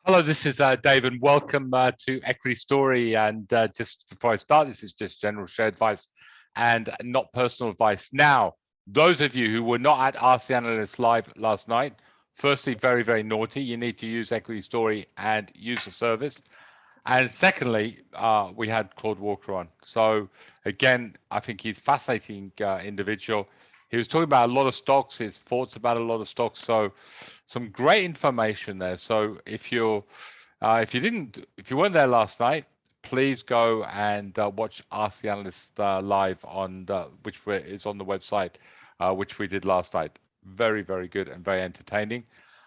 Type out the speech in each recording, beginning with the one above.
Hello, this is Dave, and welcome to Equity Story. And just before I start, this is just general share advice and not personal advice. Now, those of you who were not at Ask the Analyst Live last night, firstly, very, very naughty. You need to use Equity Story and use the service. And secondly, we had Claude Walker on. So again, I think he's a fascinating individual. He was talking about a lot of stocks, his thoughts about a lot of stocks. So some great information there. So if you weren't there last night, please go and watch Ask the Analyst live on is on the website, which we did last night. Very, very good and very entertaining.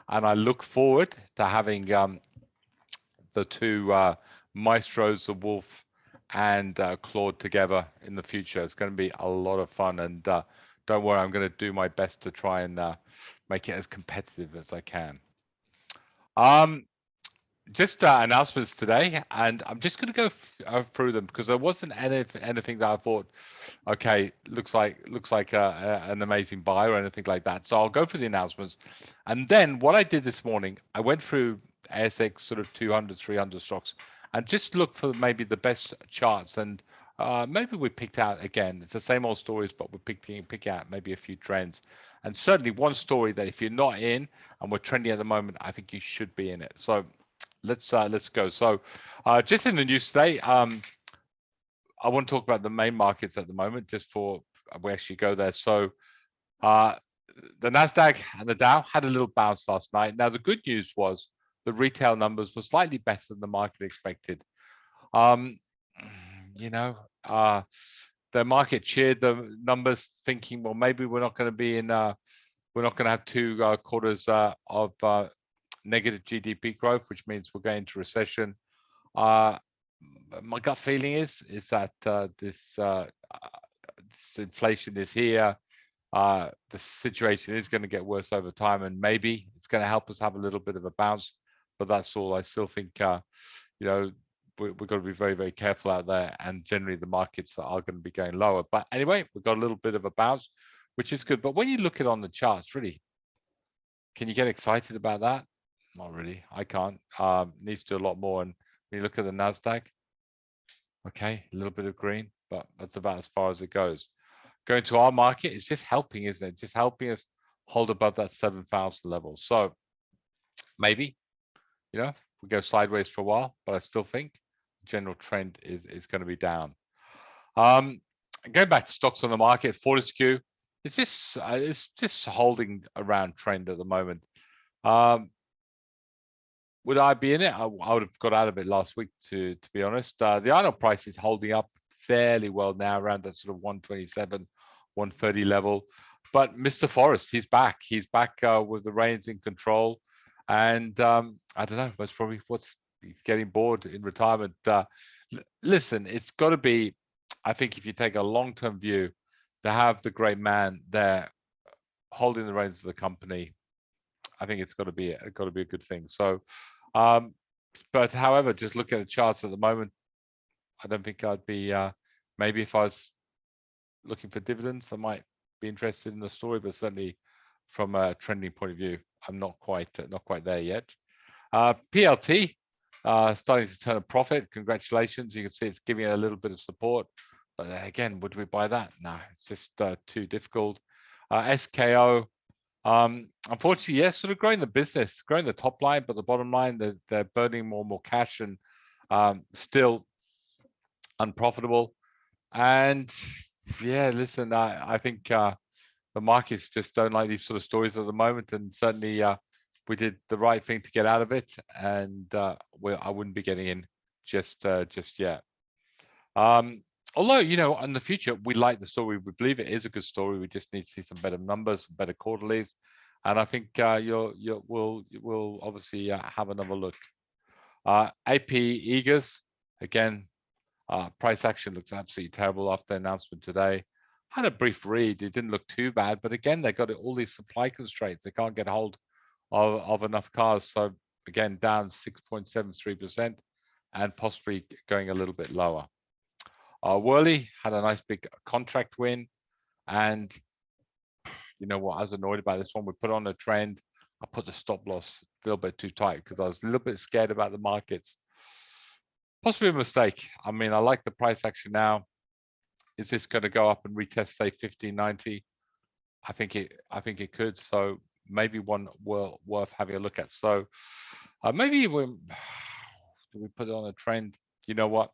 And I look forward to having the two maestros, the Wolf and Claude, together in the future. It's going to be a lot of fun, and don't worry, I'm going to do my best to try and make it as competitive as I can. Just announcements today, and I'm just going to go through them because there wasn't anything that I thought, okay, looks like an amazing buy or anything like that. So I'll go through the announcements, and then what I did this morning, I went through ASX sort of 200, 300 stocks, and just look for maybe the best charts, and maybe we picked out, again, it's the same old stories, but we're pick out maybe a few trends, and certainly one story that if you're not in and we're trending at the moment, I think you should be in it. So let's go. So just in the news today, I want to talk about the main markets at the moment, just for we actually go there. So the Nasdaq and the Dow had a little bounce last night. Now the good news was the retail numbers were slightly better than the market expected. You know, the market cheered the numbers, thinking, well, maybe we're not going to be in we're not going to have two quarters of negative GDP growth, which means we're going into recession. My gut feeling is that this inflation is here. The situation is going to get worse over time, and maybe it's going to help us have a little bit of a bounce. But that's all. I still think, you know, we've got to be very, very careful out there, and generally the markets are going to be going lower. But anyway, we've got a little bit of a bounce, which is good. But when you look at it on the charts, really, can you get excited about that? Not really. I can't. Needs to do a lot more. And when you look at the Nasdaq, okay, a little bit of green, but that's about as far as it goes. Going to our market, it's just helping, isn't it? Just helping us hold above that 7,000 level. So maybe, you know, we go sideways for a while, but I still think the general trend is going to be down. Going back to stocks on the market, Forrest, it's just holding around trend at the moment. Would I be in it? I would have got out of it last week, to be honest. The iron ore price is holding up fairly well now, around that sort of 127, 130 level. But Mr. Forrest, he's back. He's back with the reins in control. And I don't know, that's probably what's getting bored in retirement. Listen, it's got to be, I think if you take a long-term view, to have the great man there holding the reins of the company, I think it's got to be a good thing. So, but however, just look at the charts at the moment, I don't think I'd be. Maybe if I was looking for dividends, I might be interested in the story, but certainly from a trending point of view, I'm not quite there yet. PLT starting to turn a profit. Congratulations! You can see it's giving it a little bit of support, but again, would we buy that? No, it's just too difficult. SKO. Unfortunately, yes, sort of growing the business, growing the top line, but the bottom line, they're burning more and more cash, and still unprofitable. And yeah, listen, I think the markets just don't like these sort of stories at the moment, and certainly we did the right thing to get out of it, and I wouldn't be getting in just yet. Although, you know, in the future, we like the story. We believe it is a good story. We just need to see some better numbers, better quarterlies. And I think we'll obviously have another look. AP Eagers, again, price action looks absolutely terrible after the announcement today. Had a brief read. It didn't look too bad. But again, they got all these supply constraints. They can't get hold of enough cars. So again, down 6.73% and possibly going a little bit lower. WOrley had a nice big contract win, and you know what? I was annoyed about this one. We put on a trend. I put the stop loss a little bit too tight because I was a little bit scared about the markets. Possibly a mistake. I mean, I like the price action now. Is this going to go up and retest, say, 1590? I think it could. So maybe one worth having a look at. So maybe we do we put it on a trend? You know what?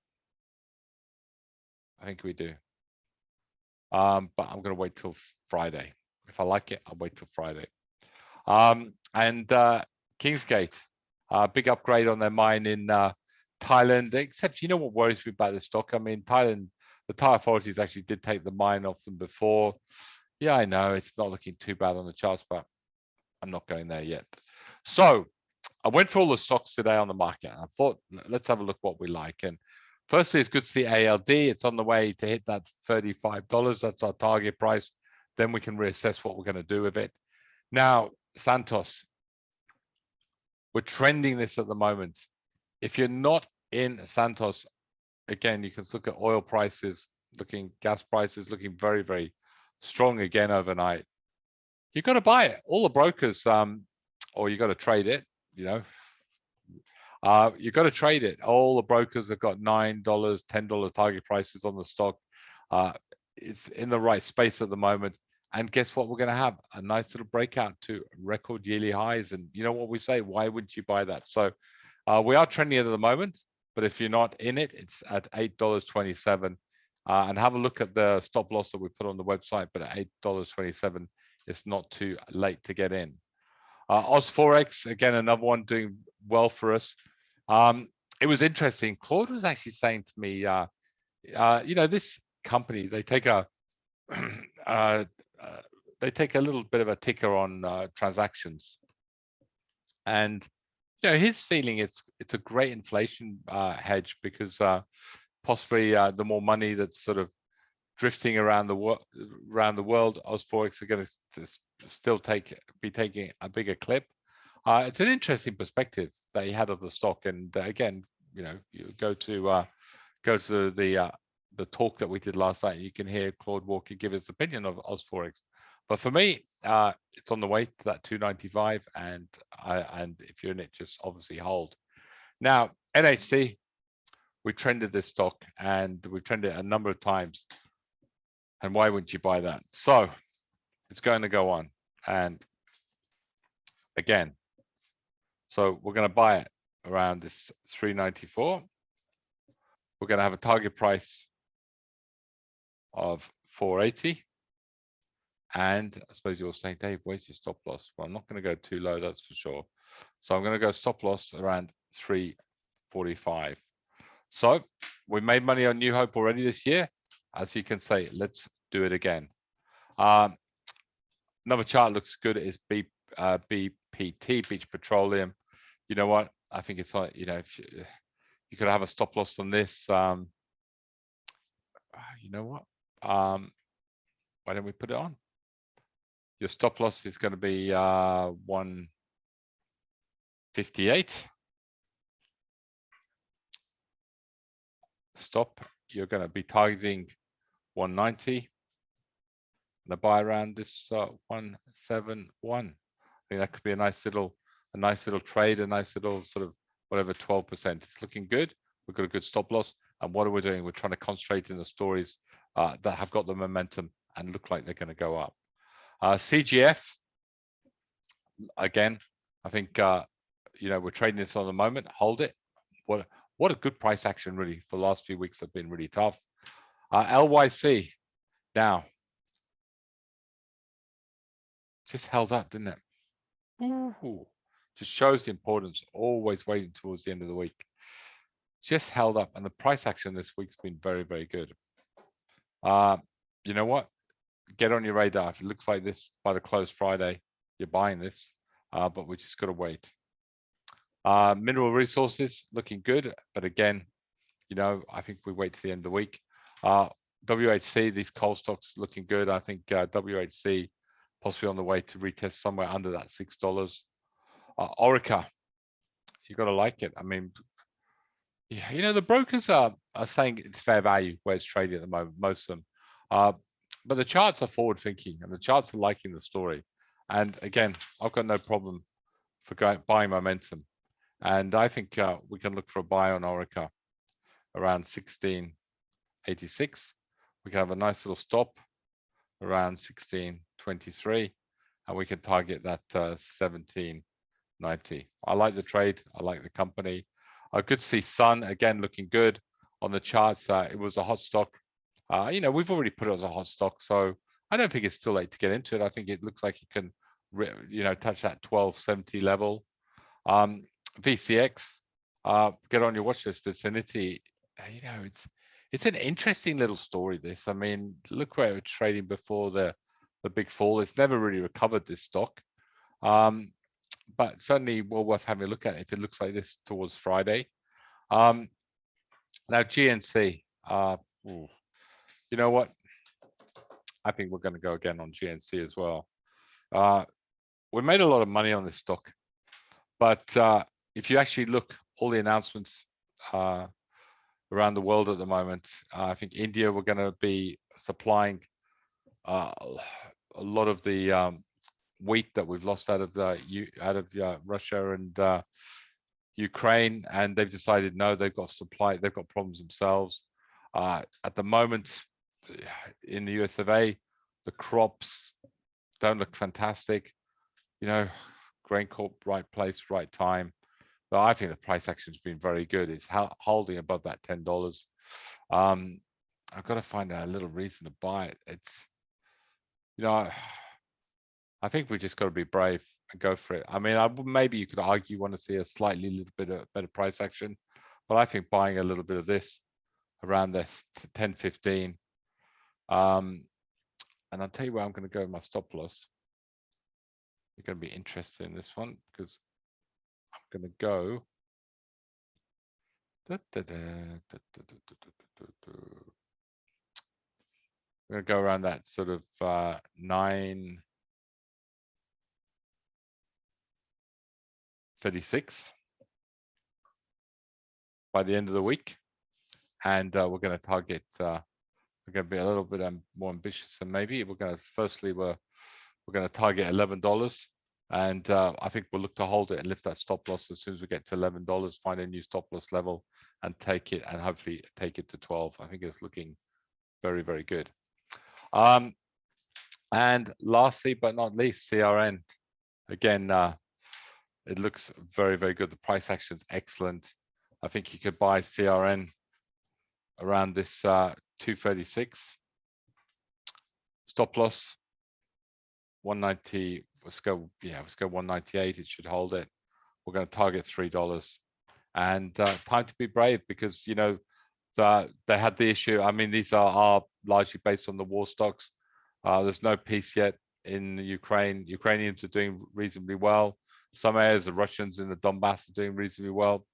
I think we do. But I'm going to wait till Friday. If I like it, I'll wait till Friday. And Kingsgate, big upgrade on their mine in Thailand. Except, you know what worries me about this stock? I mean, Thailand, the Thai authorities actually did take the mine off them before. Yeah, I know it's not looking too bad on the charts, but I'm not going there yet. So I went through all the stocks today on the market, and I thought, let's have a look what we like. And firstly, it's good to see ALD. It's on the way to hit that $35. That's our target price. Then we can reassess what we're going to do with it. Now, Santos, we're trending this at the moment. If you're not in Santos, again, you can look at oil prices, gas prices looking very, very strong again overnight. You've got to buy it. All the brokers, or you got to trade it, you know. You've got to trade it. All the brokers have got $9, $10 target prices on the stock. It's in the right space at the moment. And guess what? We're going to have a nice little breakout to record yearly highs. And you know what we say? Why wouldn't you buy that? So we are trending it at the moment. But if you're not in it, it's at $8.27. And have a look at the stop loss that we put on the website. But at $8.27, it's not too late to get in. OzForex, again, another one doing well for us. It was interesting. Claude was actually saying to me, you know, this company, they take a little bit of a ticker on transactions, and you know, his feeling it's a great inflation hedge because possibly the more money that's sort of drifting around the world, OzForex are going to still be taking a bigger clip. It's an interesting perspective that he had of the stock, and again, you know, you go to the talk that we did last night, you can hear Claude Walker give his opinion of OzForex. But for me, it's on the way to that 295, and if you're in it, just obviously hold. Now, NHC, we trended this stock, and we've trended it a number of times. And why wouldn't you buy that? So it's going to go on, and again, so we're going to buy it around this 394. We're going to have a target price of 480. And I suppose you're saying, Dave, where's your stop loss? Well, I'm not going to go too low, that's for sure. So I'm going to go stop loss around 345. So we made money on New Hope already this year. As you can say, let's do it again. Another chart looks good is BPT, Beach Petroleum. You know what? I think it's like, you know, if you could have a stop loss on this. You know what? Why don't we put it on? Your stop loss is going to be 158. Stop, you're going to be targeting 190. The buy around this 171. I think that could be a nice little trade, a nice little sort of whatever 12%. It's looking good. We've got a good stop loss. And what are we doing? We're trying to concentrate in the stories that have got the momentum and look like they're going to go up. CGF, again, I think you know, we're trading this on the moment. Hold it. What a good price action really for the last few weeks have been really tough. LYC now just held up, didn't it? Ooh, just shows the importance, always waiting towards the end of the week. Just held up, and the price action this week's been very, very good. You know what? Get on your radar. If it looks like this by the close Friday, you're buying this, but we just got to wait. Mineral resources looking good, but again, you know, I think we wait to the end of the week. WHC, these coal stocks looking good. I think WHC possibly on the way to retest somewhere under that $6. ORICA, you got to like it. I mean, yeah, you know, the brokers are saying it's fair value where it's trading at the moment, most of them. But the charts are forward thinking, and the charts are liking the story. And again, I've got no problem buying momentum. And I think we can look for a buy on ORICA around 1686. We can have a nice little stop around 1623, and we can target that 1790. I like the trade. I like the company. I could see Sun again looking good on the charts. It was a hot stock. You know, we've already put it as a hot stock, so I don't think it's too late to get into it. I think it looks like it can, you know, touch that 1270 level. VCX, get on your watch list vicinity. You know, it's an interesting little story, this. I mean, look where it was trading before the big fall. It's never really recovered, this stock. But certainly well worth having a look at if it looks like this towards Friday. Now GNC, you know what? I think we're going to go again on GNC as well. We made a lot of money on this stock, but if you actually look, all the announcements around the world at the moment, I think India, we're going to be supplying a lot of the wheat that we've lost out of Russia and Ukraine, and they've decided no, they've got problems themselves. At the moment, in the US of A, the crops don't look fantastic. You know, Grain Corp, right place, right time. But I think the price action has been very good. It's holding above that $10. I've got to find a little reason to buy it. It's, you know, I think we just got to be brave and go for it. I mean, maybe you could argue you want to see a slightly little bit of better price action, but I think buying a little bit of this around this 10.15. And I'll tell you where I'm going to go with my stop loss. You're going to be interested in this one because I'm going to go. I'm going to go around that sort of 9:36 by the end of the week, and we're going to target. We're going to be a little bit more ambitious, and maybe we're going to we're going to target $11, and I think we'll look to hold it and lift that stop loss as soon as we get to $11. Find a new stop loss level and take it, and hopefully take it to 12. I think it's looking very, very good. And lastly but not least, CRN. Again, it looks very, very good. The price action is excellent. I think you could buy CRN around this 236. Stop loss 190. Let's go 198. It should hold it. We're going to target $3. And time to be brave, because you know they had the issue. I mean, these are largely based on the war stocks. There's no peace yet in Ukraine. Ukrainians are doing reasonably well. Some areas, the Russians in the Donbass are doing reasonably well.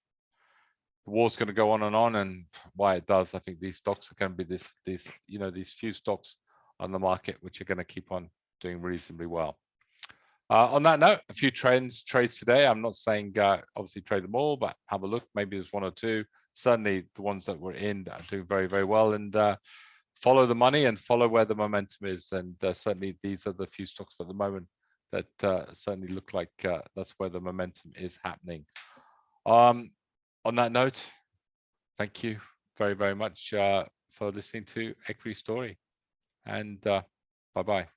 The war's going to go on, and why it does, I think these stocks are going to be these few stocks on the market which are going to keep on doing reasonably well. On that note, a few trades today. I'm not saying obviously trade them all, but have a look. Maybe there's one or two. Certainly the ones that we're in are doing very, very well, and follow the money and follow where the momentum is. And certainly these are the few stocks at the moment that certainly look like that's where the momentum is happening. On that note, thank you very, very much for listening to Equity Story, and bye-bye.